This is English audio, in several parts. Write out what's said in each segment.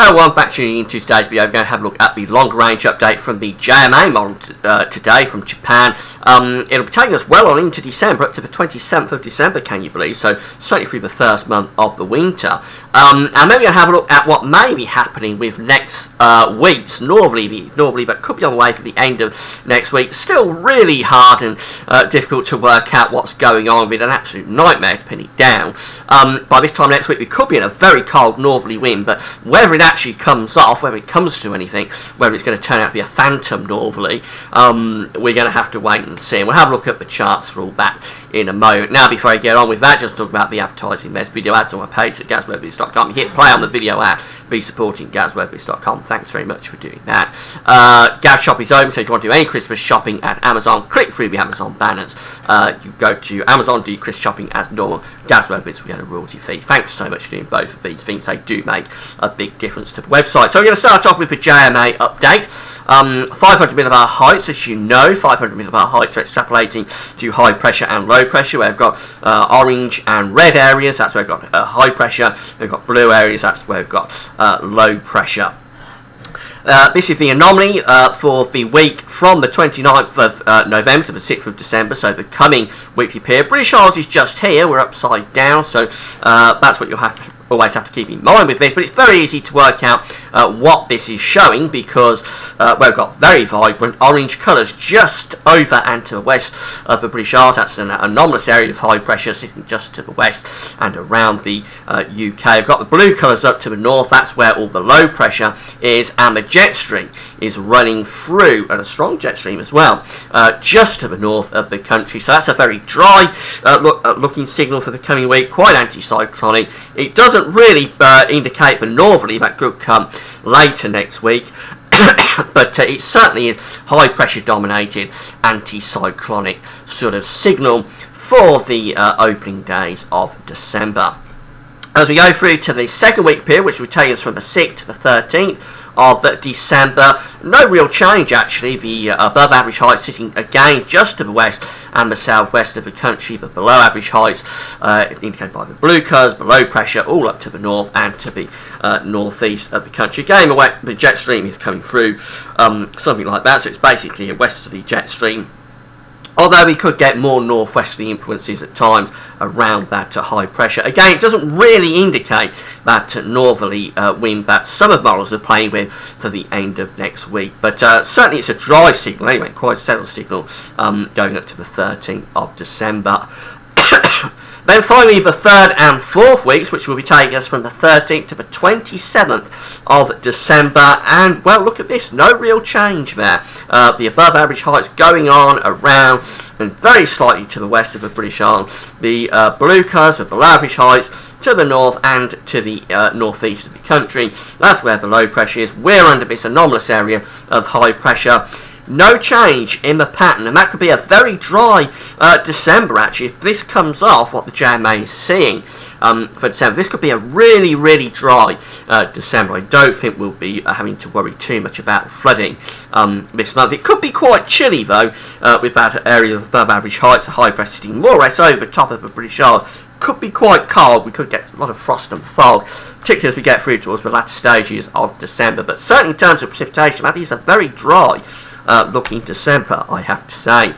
Hello, I'm back tuning into today's video. I'm going to have a look at the longer range update from the JMA model today from Japan. It'll be taking us well on into December, up to the 27th of December, can you believe? So certainly through the first month of the winter. And then we're going to have a look at what may be happening with next week's normally, but could be on the way for the end of next week. Still really hard and difficult to work out what's going on, with an absolute nightmare to pin it down. By this time next week, we could be in a very cold northerly wind, but whether it actually comes off, whether it comes to anything, whether it's going to turn out to be a phantom northerly, we're going to have to wait and see. And we'll have a look at the charts for all that in a moment. Now, before I get on with that, just talk about the advertising mess video ads on my page at gazwebbies.com. You hit play on the video ad, be supporting gazwebbies.com. Thanks very much for doing that. Gaz Shop is open, so if you want to do any Christmas shopping at Amazon, click through the Amazon banners. You go to Amazon, do Christmas shopping as normal. Gaz Webbies, we get a royalty fee. Thanks so much for doing both of these things. They do make a big difference to the website. So we're going to start off with the JMA update. 500 millibar heights, as you know, 500 millibar heights are extrapolating to high pressure and low pressure. Where we've got orange and red areas, that's where we've got high pressure. We've got blue areas, that's where we've got low pressure. This is the anomaly for the week from the 29th of November to the 6th of December, so the coming weekly period. British Isles is just here, we're upside down, so that's what you'll always have to keep in mind with this, but it's very easy to work out what this is showing, because we've got very vibrant orange colours just over and to the west of the British Isles. That's an anomalous area of high pressure sitting just to the west and around the UK. We've got the blue colours up to the north, that's where all the low pressure is, and the jet stream is running through, and a strong jet stream as well, just to the north of the country. So that's a very dry looking signal for the coming week, quite anticyclonic. It doesn't really indicate the northerly that could come later next week, but it certainly is high pressure dominated anticyclonic sort of signal for the opening days of December. As we go through to the second week period, which will take us from the 6th to the 13th of December, no real change actually. The above average heights sitting again just to the west and the southwest of the country, but below average heights indicated by the blue colours, below pressure all up to the north and to the northeast of the country. Again, the jet stream is coming through, something like that, so it's basically a westerly jet stream. Although we could get more northwesterly influences at times around that high pressure. Again, it doesn't really indicate that northerly wind that some of models are playing with for the end of next week. But certainly it's a dry signal, anyway, quite a settled signal going up to the 13th of December. Then finally the 3rd and 4th weeks, which will be taking us from the 13th to the 27th of December, and well, look at this, no real change there. The above average heights going on around and very slightly to the west of the British Isles. The blue colours with below average heights to the north and to the northeast of the country. That's where the low pressure is. We're under this anomalous area of high pressure. No change in the pattern, and that could be a very dry December actually. If this comes off, what the JMA is seeing for December, this could be a really, really dry December. I don't think we'll be having to worry too much about flooding this month. It could be quite chilly though, with that area of above average heights, the high pressure sitting more or less over the top of the British Isles. Could be quite cold. We could get a lot of frost and fog, particularly as we get through towards the latter stages of December. But certainly in terms of precipitation, that is a very dry looking December, I have to say.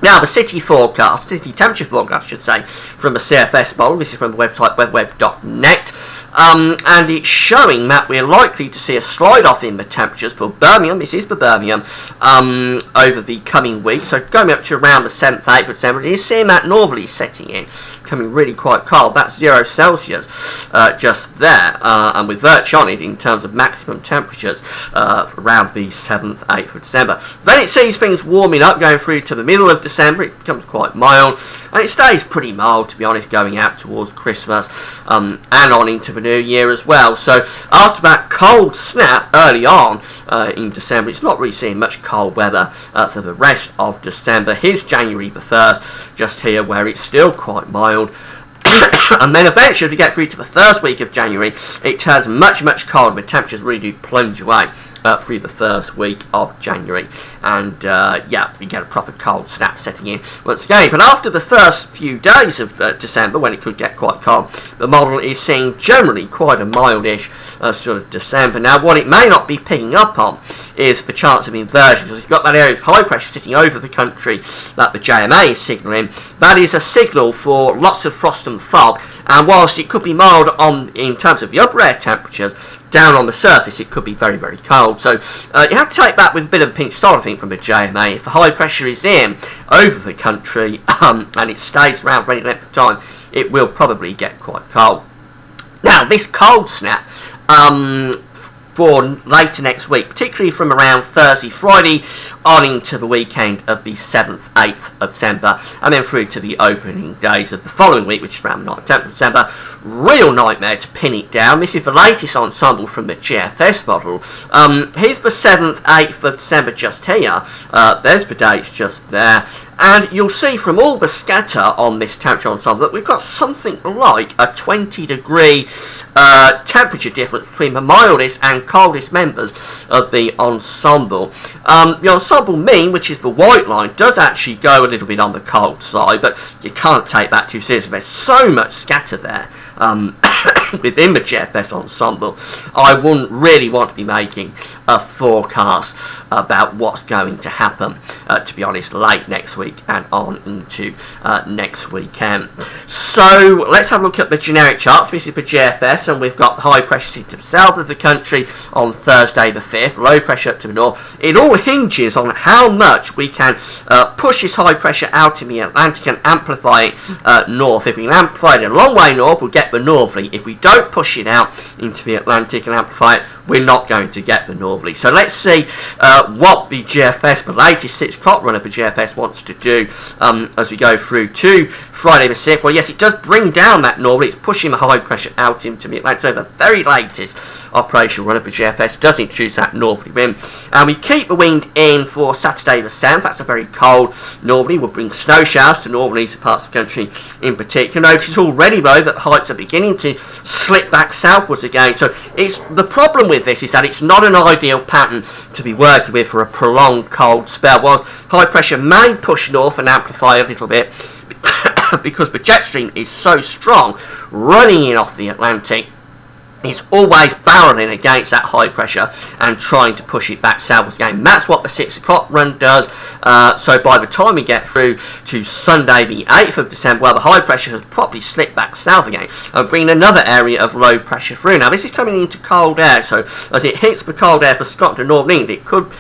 Now, the city temperature forecast, I should say, from the CFS model. This is from the website webweb.net. And it's showing that we're likely to see a slide off in the temperatures for Birmingham. This is for Birmingham over the coming week. So going up to around the 7th, 8th of December, you're seeing that northerly setting in, becoming really quite cold. That's 0 Celsius just there, and with Verge on it in terms of maximum temperatures around the 7th, 8th of December. Then it sees things warming up, going through to the middle of December. It becomes quite mild, and it stays pretty mild, to be honest, going out towards Christmas and on into the New Year as well. So after that cold snap early on in December, it's not really seeing much cold weather for the rest of December. Here's January the 1st, just here, where it's still quite mild. And then eventually, if you get through to the first week of January, it turns much, much colder. The temperatures really do plunge away. through the first week of January, and yeah, we get a proper cold snap setting in once again. But after the first few days of December, when it could get quite cold, the model is seeing generally quite a mildish sort of December. Now, what it may not be picking up on is the chance of inversion, because you've got that area of high pressure sitting over the country that the JMA is signalling. That is a signal for lots of frost and fog, and whilst it could be mild in terms of the upper air temperatures, down on the surface it could be very, very cold. So you have to take that with a bit of a pinch of salt, I think, from the JMA. If the high pressure is in over the country and it stays around for any length of time, it will probably get quite cold. Now, this cold snap for later next week, particularly from around Thursday, Friday, on into the weekend of the 7th, 8th of December, and then through to the opening days of the following week, which is around 9th, 10th of December. Real nightmare to pin it down. This is the latest ensemble from the GFS model. Here's the 7th, 8th of December just here. There's the dates just there. And you'll see from all the scatter on this temperature ensemble that we've got something like a 20-degree temperature difference between the mildest and coldest members of the ensemble. The ensemble mean, which is the white line, does actually go a little bit on the cold side, but you can't take that too seriously. There's so much scatter there within the GFS ensemble. I wouldn't really want to be making a forecast about what's going to happen, to be honest, late next week and on into next weekend. So let's have a look at the generic charts. This is the GFS, and we've got high pressure sitting to the south of the country on Thursday the 5th, low pressure up to the north. It all hinges on how much we can push this high pressure out in the Atlantic and amplify it north. If we can amplify it a long way north, we'll get the northerly. If we don't push it out into the Atlantic and amplify it, we're not going to get the northerly. So let's see what the GFS, the latest 6 o'clock run of the GFS, wants to do as we go through to Friday the 6th. Well, yes, it does bring down that northerly. It's pushing the high pressure out into the Atlantic. So the very latest operational run of the GFS does introduce that northerly wind. And we keep the wind in for Saturday the 7th. That's a very cold northerly. We'll bring snow showers to northern eastern parts of the country in particular. Notice already, though, that the heights are beginning to slip back southwards again. So it's the problem with this is that it's not an ideal pattern to be working with for a prolonged cold spell. Whilst high pressure may push north and amplify a little bit because the jet stream is so strong running in off the Atlantic, it's always barreling against that high pressure and trying to push it back southwards again. And that's what the 6 o'clock run does. So by the time we get through to Sunday the 8th of December, well, the high pressure has probably slipped back south again and bringing another area of low pressure through. Now, this is coming into cold air, so as it hits the cold air for Scotland and Northern England, it could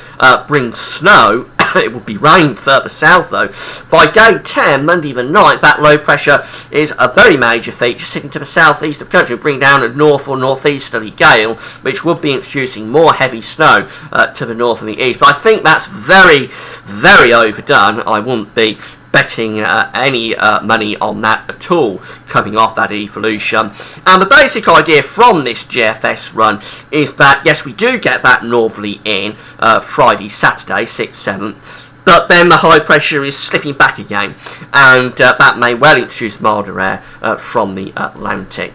bring snow. It will be rain further south, though. By day 10, Monday the 9th, that low pressure is a very major feature sitting to the southeast of the country, bring down a north or northeasterly gale, which would be introducing more heavy snow to the north and the east. But I think that's very, very overdone. I wouldn't be betting any money on that at all coming off that evolution. And the basic idea from this GFS run is that, yes, we do get that northerly in Friday, Saturday, 6th, 7th, but then the high pressure is slipping back again, and that may well introduce milder air from the Atlantic.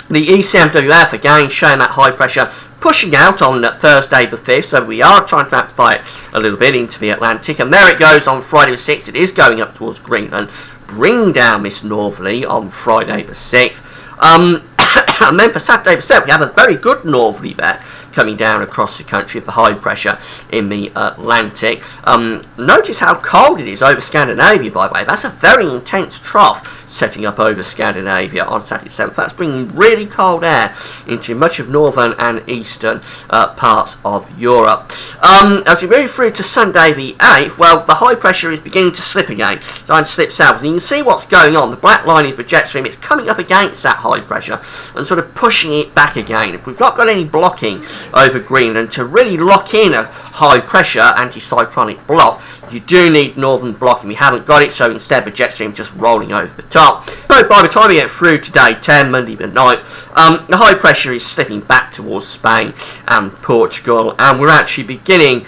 The ECMWF again showing that high pressure pushing out on Thursday the 5th, so we are trying to amplify it a little bit into the Atlantic, and there it goes on Friday the 6th. It is going up towards Greenland. Bring down this northerly on Friday the 6th. And then for Saturday the 7th, we have a very good northerly there coming down across the country with the high pressure in the Atlantic. Notice how cold it is over Scandinavia, by the way. That's a very intense trough setting up over Scandinavia on Saturday 7th. That's bringing really cold air into much of northern and eastern parts of Europe. As we move through to Sunday the 8th, well, the high pressure is beginning to slip again, starting to slip south. And you can see what's going on. The black line is the jet stream. It's coming up against that high pressure and sort of pushing it back again. If we've not got any blocking over Greenland to really lock in a high pressure anticyclonic block, you do need northern blocking. We haven't got it, so instead the jet stream just rolling over the top. But by the time we get through to day 10, Monday the 9th, the high pressure is slipping back towards Spain and Portugal, and we're actually beginning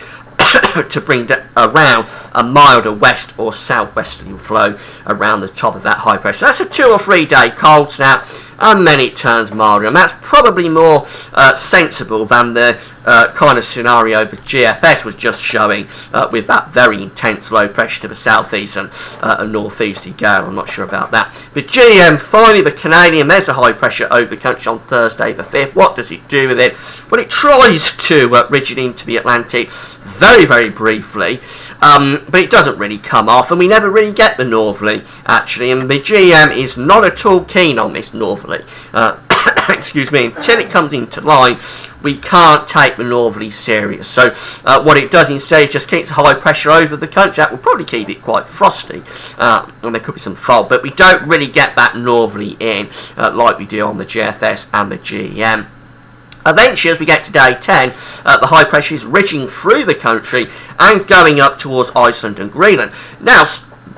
to bring around a milder west or southwesterly flow around the top of that high pressure. That's a 2 or 3 day cold snap, and then it turns milder, and that's probably more sensible than the kind of scenario the GFS was just showing, with that very intense low pressure to the southeast and a northeasterly gale. I'm not sure about that. But GM, finally the Canadian, there's a high pressure over the country on Thursday the 5th. What does it do with it? Well, it tries to ridge it into the Atlantic very, very briefly, but it doesn't really come off, and we never really get the northerly, actually, and the GM is not at all keen on this northerly. Excuse me, until it comes into line, we can't take the northerly serious. So what it does instead is just keeps high pressure over the country. That will probably keep it quite frosty, and there could be some fog, but we don't really get that northerly in like we do on the GFS and the GM. Eventually, as we get to day 10, the high pressure is ridging through the country and going up towards Iceland and Greenland. Now,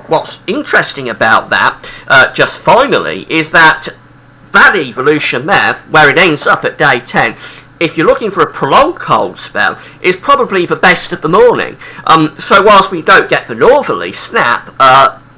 what's interesting about that, just finally, is that evolution there, where it ends up at day 10, if you're looking for a prolonged cold spell, is probably the best of the morning. So whilst we don't get the northerly snap,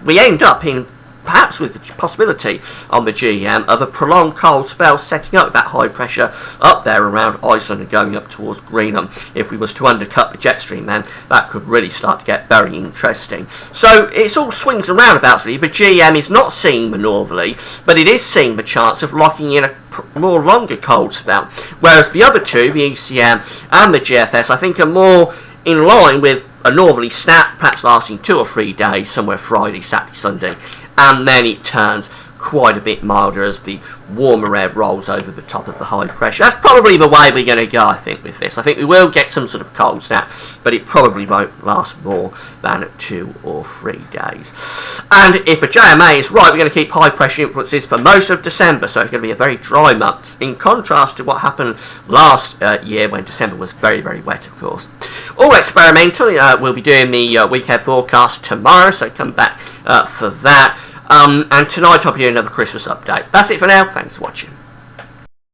we end up in perhaps with the possibility on the GM of a prolonged cold spell setting up that high pressure up there around Iceland and going up towards Greenland. If we was to undercut the jet stream, then that could really start to get very interesting. So it's all swings and roundabouts really. The GM is not seeing the northerly, but it is seeing the chance of locking in a more longer cold spell, whereas the other two, the ECM and the GFS, I think are more in line with a northerly snap, perhaps lasting 2 or 3 days, somewhere Friday, Saturday, Sunday, and then it turns quite a bit milder as the warmer air rolls over the top of the high pressure. That's probably the way we're going to go, I think, with this. I think we will get some sort of cold snap, but it probably won't last more than 2 or 3 days. And if the JMA is right, we're going to keep high pressure influences for most of December, so it's going to be a very dry month, in contrast to what happened last year when December was very, very wet, of course. All experimental. We'll be doing the weekend broadcast tomorrow, so come back for that. And tonight I'll be doing another Christmas update. That's it for now. Thanks for watching.